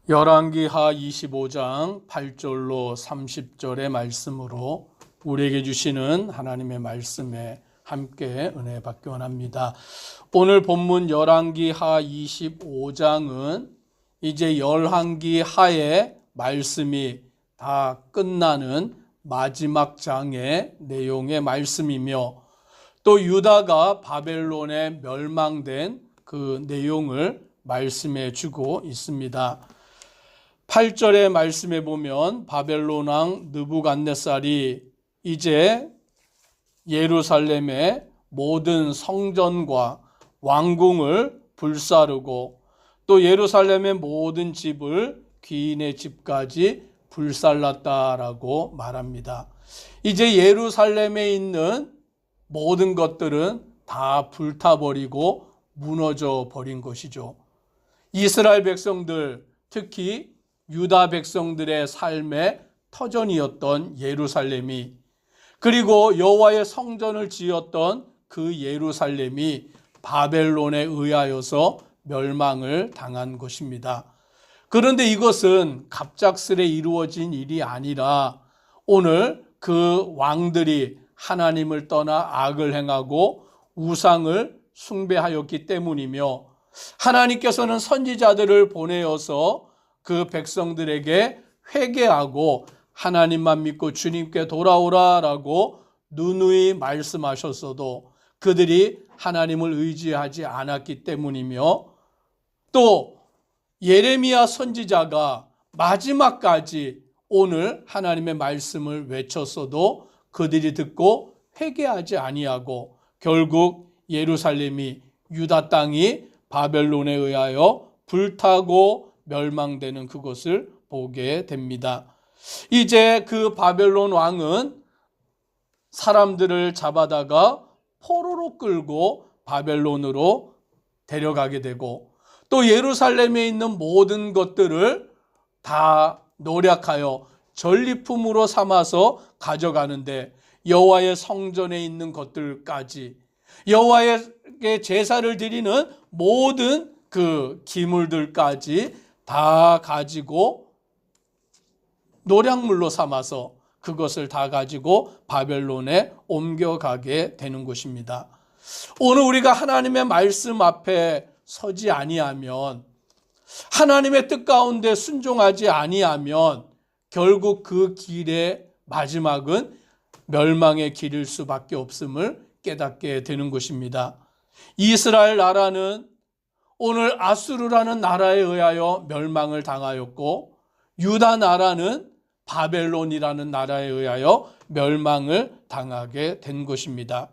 열왕기하 25장 8절로 30절의 말씀으로 우리에게 주시는 하나님의 말씀에 함께 은혜 받기 원합니다. 오늘 본문 열왕기하 25장은 이제 열왕기하의 말씀이 다 끝나는 마지막 장의 내용의 말씀이며 또 유다가 바벨론에 멸망된 그 내용을 말씀해 주고 있습니다. 8절의 말씀에 보면 바벨론 왕 느부갓네살이 이제 예루살렘의 모든 성전과 왕궁을 불사르고 또 예루살렘의 모든 집을 귀인의 집까지 불살랐다라고 말합니다. 이제 예루살렘에 있는 모든 것들은 다 불타버리고 무너져 버린 것이죠. 이스라엘 백성들, 특히 유다 백성들의 삶의 터전이었던 예루살렘이, 그리고 여호와의 성전을 지었던 그 예루살렘이 바벨론에 의하여서 멸망을 당한 것입니다. 그런데 이것은 갑작스레 이루어진 일이 아니라 오늘 그 왕들이 하나님을 떠나 악을 행하고 우상을 숭배하였기 때문이며, 하나님께서는 선지자들을 보내어서 그 백성들에게 회개하고 하나님만 믿고 주님께 돌아오라라고 누누이 말씀하셨어도 그들이 하나님을 의지하지 않았기 때문이며, 또 예레미야 선지자가 마지막까지 오늘 하나님의 말씀을 외쳤어도 그들이 듣고 회개하지 아니하고 결국 예루살렘이, 유다 땅이 바벨론에 의하여 불타고 멸망되는 그것을 보게 됩니다. 이제 그 바벨론 왕은 사람들을 잡아다가 포로로 끌고 바벨론으로 데려가게 되고, 또 예루살렘에 있는 모든 것들을 다 노략하여 전리품으로 삼아서 가져가는데, 여호와의 성전에 있는 것들까지, 여호와에게 제사를 드리는 모든 그 기물들까지 다 가지고 노략물로 삼아서 그것을 다 가지고 바벨론에 옮겨가게 되는 것입니다. 오늘 우리가 하나님의 말씀 앞에 서지 아니하면, 하나님의 뜻 가운데 순종하지 아니하면 결국 그 길의 마지막은 멸망의 길일 수밖에 없음을 깨닫게 되는 것입니다. 이스라엘 나라는 오늘 아수르라는 나라에 의하여 멸망을 당하였고, 유다 나라는 바벨론이라는 나라에 의하여 멸망을 당하게 된 것입니다.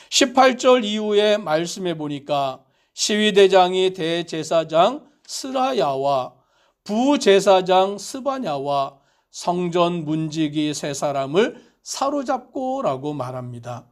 18절 이후에 말씀해 보니까 시위대장이 대제사장 스라야와 부제사장 스바냐와 성전 문지기 세 사람을 사로잡고라고 말합니다.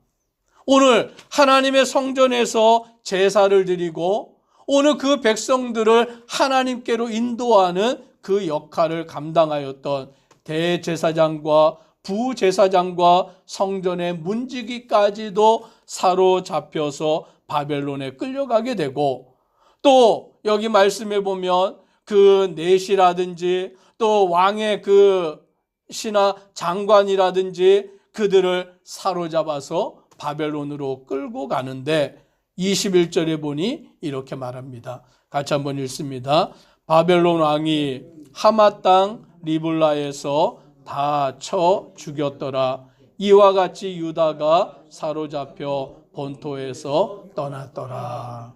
오늘 하나님의 성전에서 제사를 드리고 오늘 그 백성들을 하나님께로 인도하는 그 역할을 감당하였던 대제사장과 부제사장과 성전의 문지기까지도 사로잡혀서 바벨론에 끌려가게 되고, 또 여기 말씀해 보면 그 내시라든지 또 왕의 그 신하 장관이라든지 그들을 사로잡아서 바벨론으로 끌고 가는데, 21절에 보니 이렇게 말합니다. 같이 한번 읽습니다. 바벨론 왕이 하마 땅 리블라에서 다 쳐 죽였더라. 이와 같이 유다가 사로잡혀 본토에서 떠났더라.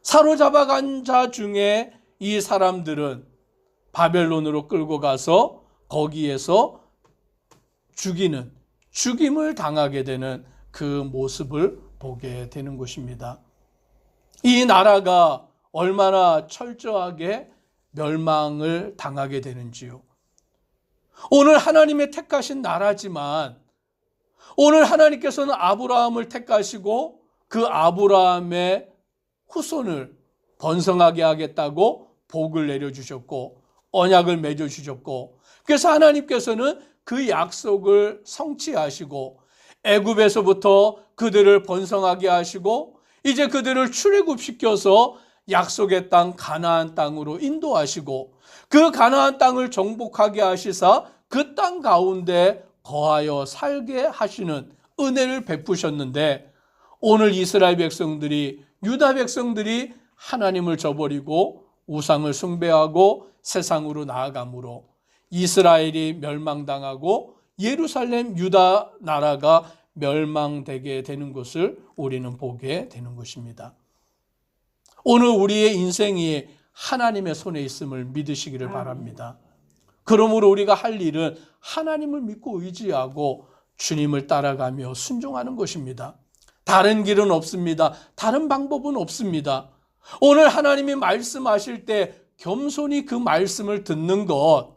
사로잡아간 자 중에 이 사람들은 바벨론으로 끌고 가서 거기에서 죽임을 당하게 되는 그 모습을 보게 되는 것입니다. 이 나라가 얼마나 철저하게 멸망을 당하게 되는지요. 오늘 하나님의 택하신 나라지만 오늘 하나님께서는 아브라함을 택하시고 그 아브라함의 후손을 번성하게 하겠다고 복을 내려주셨고 언약을 맺어주셨고, 그래서 하나님께서는 그 약속을 성취하시고 애굽에서부터 그들을 번성하게 하시고 이제 그들을 출애굽시켜서 약속의 땅 가나안 땅으로 인도하시고 그 가나안 땅을 정복하게 하시사 그 땅 가운데 거하여 살게 하시는 은혜를 베푸셨는데, 오늘 이스라엘 백성들이, 유다 백성들이 하나님을 저버리고 우상을 숭배하고 세상으로 나아가므로 이스라엘이 멸망당하고 예루살렘 유다 나라가 멸망되게 되는 것을 우리는 보게 되는 것입니다. 오늘 우리의 인생이 하나님의 손에 있음을 믿으시기를 바랍니다. 그러므로 우리가 할 일은 하나님을 믿고 의지하고 주님을 따라가며 순종하는 것입니다. 다른 길은 없습니다. 다른 방법은 없습니다. 오늘 하나님이 말씀하실 때 겸손히 그 말씀을 듣는 것,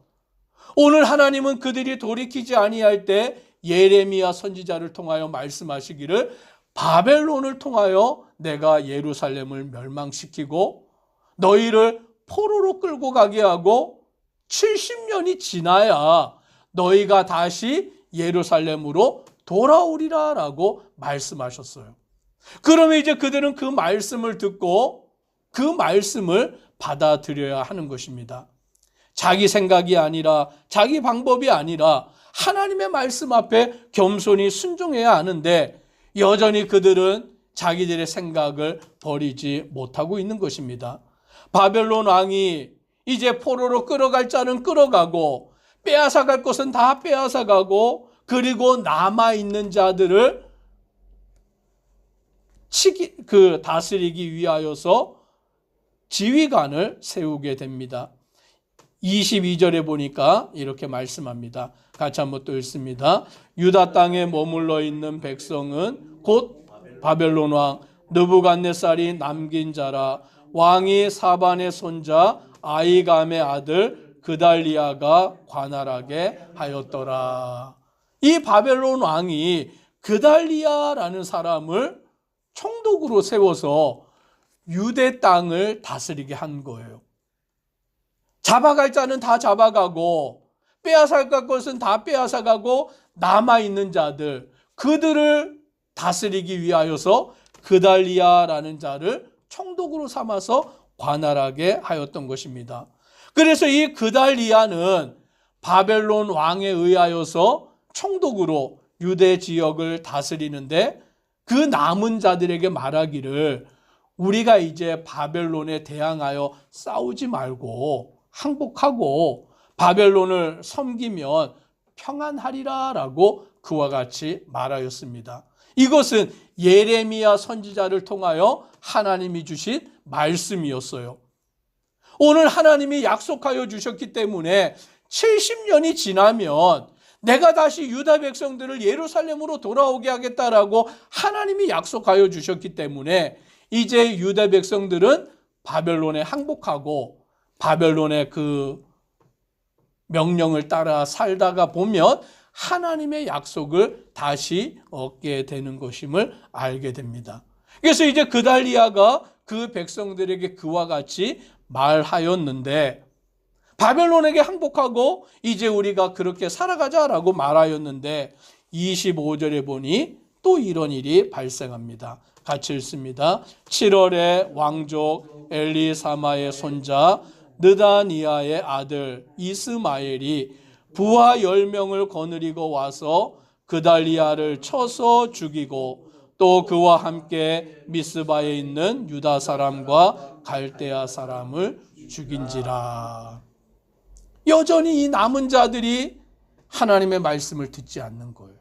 오늘 하나님은 그들이 돌이키지 아니할 때 예레미야 선지자를 통하여 말씀하시기를 바벨론을 통하여 내가 예루살렘을 멸망시키고 너희를 포로로 끌고 가게 하고 70년이 지나야 너희가 다시 예루살렘으로 돌아오리라 라고 말씀하셨어요. 그러면 이제 그들은 그 말씀을 듣고 그 말씀을 받아들여야 하는 것입니다. 자기 생각이 아니라, 자기 방법이 아니라 하나님의 말씀 앞에 겸손히 순종해야 하는데, 여전히 그들은 자기들의 생각을 버리지 못하고 있는 것입니다. 바벨론 왕이 이제 포로로 끌어갈 자는 끌어가고 빼앗아갈 것은 다 빼앗아가고, 그리고 남아있는 자들을 다스리기 위하여서 지휘관을 세우게 됩니다. 22절에 보니까 이렇게 말씀합니다. 같이 한번 또 읽습니다. 유다 땅에 머물러 있는 백성은 곧 바벨론 왕 느부갓네살이 남긴 자라. 왕이 사반의 손자 아이감의 아들 그달리아가 관할하게 하였더라. 이 바벨론 왕이 그달리아라는 사람을 총독으로 세워서 유대 땅을 다스리게 한 거예요. 잡아갈 자는 다 잡아가고 빼앗아갈 것은 다 빼앗아가고 남아있는 자들, 그들을 다스리기 위하여서 그달리아라는 자를 총독으로 삼아서 관할하게 하였던 것입니다. 그래서 이 그달리아는 바벨론 왕에 의하여서 총독으로 유대 지역을 다스리는데, 그 남은 자들에게 말하기를 우리가 이제 바벨론에 대항하여 싸우지 말고 항복하고 바벨론을 섬기면 평안하리라 라고 그와 같이 말하였습니다. 이것은 예레미야 선지자를 통하여 하나님이 주신 말씀이었어요. 오늘 하나님이 약속하여 주셨기 때문에 70년이 지나면 내가 다시 유다 백성들을 예루살렘으로 돌아오게 하겠다라고 하나님이 약속하여 주셨기 때문에 이제 유다 백성들은 바벨론에 항복하고 바벨론의 그 명령을 따라 살다가 보면 하나님의 약속을 다시 얻게 되는 것임을 알게 됩니다. 그래서 이제 그달리아가 그 백성들에게 그와 같이 말하였는데, 바벨론에게 항복하고 이제 우리가 그렇게 살아가자라고 말하였는데 25절에 보니 또 이런 일이 발생합니다. 같이 읽습니다. 7월에 왕족 엘리사마의 손자 느다니아의 아들 이스마엘이 부하 10명을 거느리고 와서 그달리아를 쳐서 죽이고 또 그와 함께 미스바에 있는 유다 사람과 갈대아 사람을 죽인지라. 여전히 이 남은 자들이 하나님의 말씀을 듣지 않는 거예요.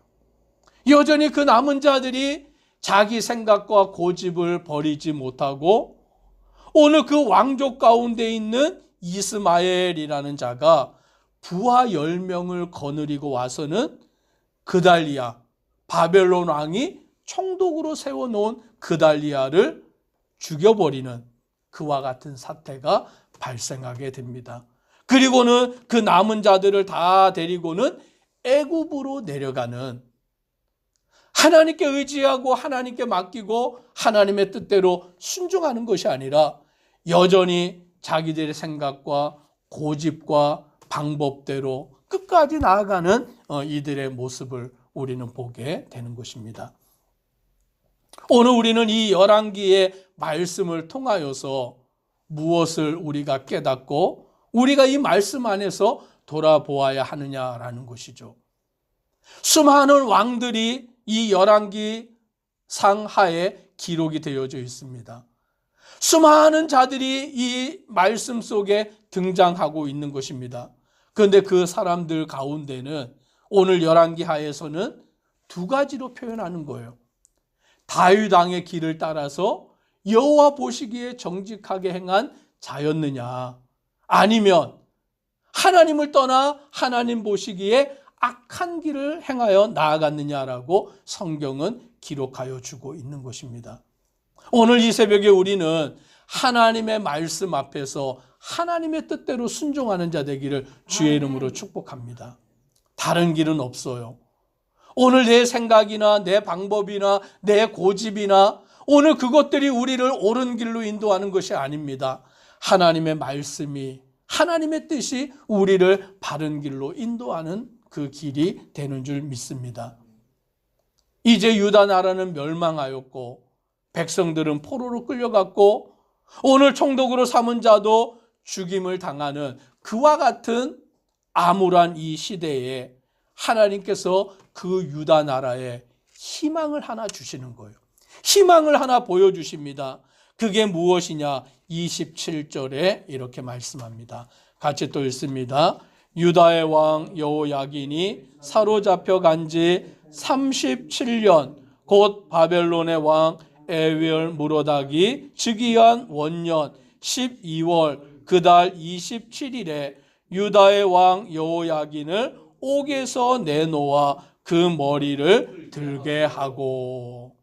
여전히 그 남은 자들이 자기 생각과 고집을 버리지 못하고 오늘 그 왕족 가운데 있는 이스마엘이라는 자가 부하 10명을 거느리고 와서는 그달리아, 바벨론 왕이 총독으로 세워놓은 그달리아를 죽여버리는 그와 같은 사태가 발생하게 됩니다. 그리고는 그 남은 자들을 다 데리고는 애굽으로 내려가는, 하나님께 의지하고 하나님께 맡기고 하나님의 뜻대로 순종하는 것이 아니라 여전히 자기들의 생각과 고집과 방법대로 끝까지 나아가는 이들의 모습을 우리는 보게 되는 것입니다. 오늘 우리는 이 열왕기의 말씀을 통하여서 무엇을 우리가 깨닫고 우리가 이 말씀 안에서 돌아보아야 하느냐라는 것이죠. 수많은 왕들이 이 열왕기 상하에 기록이 되어져 있습니다. 수많은 자들이 이 말씀 속에 등장하고 있는 것입니다. 그런데 그 사람들 가운데는 오늘 열왕기 하에서는 두 가지로 표현하는 거예요. 다윗 왕의 길을 따라서 여호와 보시기에 정직하게 행한 자였느냐, 아니면 하나님을 떠나 하나님 보시기에 악한 길을 행하여 나아갔느냐라고 성경은 기록하여 주고 있는 것입니다. 오늘 이 새벽에 우리는 하나님의 말씀 앞에서 하나님의 뜻대로 순종하는 자 되기를 주의 이름으로 축복합니다. 다른 길은 없어요. 오늘 내 생각이나 내 방법이나 내 고집이나 오늘 그것들이 우리를 옳은 길로 인도하는 것이 아닙니다. 하나님의 말씀이, 하나님의 뜻이 우리를 바른 길로 인도하는 그 길이 되는 줄 믿습니다. 이제 유다 나라는 멸망하였고 백성들은 포로로 끌려갔고 오늘 총독으로 삼은 자도 죽임을 당하는 그와 같은 암울한 이 시대에 하나님께서 그 유다 나라에 희망을 하나 주시는 거예요. 희망을 하나 보여주십니다. 그게 무엇이냐? 27절에 이렇게 말씀합니다. 같이 또 읽습니다. 유다의 왕 여호야긴이 사로잡혀 간 지 37년 곧 바벨론의 왕 에위얼 무로닥이 즉위한 원년 12월 그달 27일에 유다의 왕 여호야긴을 옥에서 내놓아 그 머리를 들게 하고,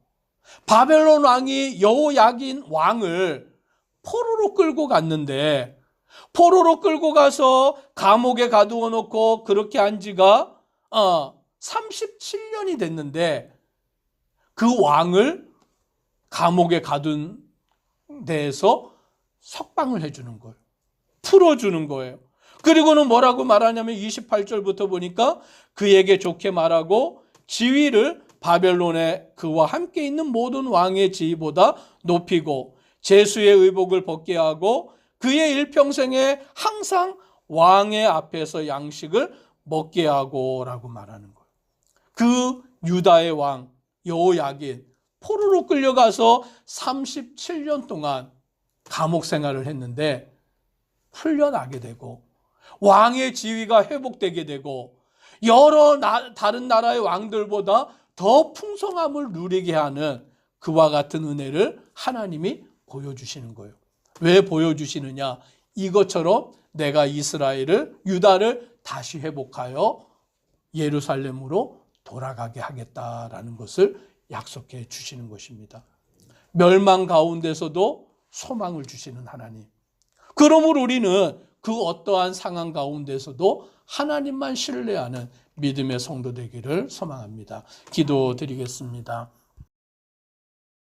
바벨론 왕이 여호야긴 왕을 포로로 끌고 갔는데 포로로 끌고 가서 감옥에 가두어 놓고 그렇게 한 지가 37년이 됐는데 그 왕을 감옥에 가둔 데에서 석방을 해주는 거예요. 풀어주는 거예요. 그리고는 뭐라고 말하냐면 28절부터 보니까 그에게 좋게 말하고 지위를 바벨론에 그와 함께 있는 모든 왕의 지위보다 높이고 제수의 의복을 벗게 하고 그의 일평생에 항상 왕의 앞에서 양식을 먹게 하고 라고 말하는 거예요. 그 유다의 왕 여호야긴 포로로 끌려가서 37년 동안 감옥 생활을 했는데 풀려나게 되고 왕의 지위가 회복되게 되고 여러 다른 나라의 왕들보다 더 풍성함을 누리게 하는 그와 같은 은혜를 하나님이 보여주시는 거예요. 왜 보여주시느냐? 이것처럼 내가 이스라엘을, 유다를 다시 회복하여 예루살렘으로 돌아가게 하겠다라는 것을 약속해 주시는 것입니다. 멸망 가운데서도 소망을 주시는 하나님. 그러므로 우리는 그 어떠한 상황 가운데서도 하나님만 신뢰하는 믿음의 성도 되기를 소망합니다. 기도드리겠습니다.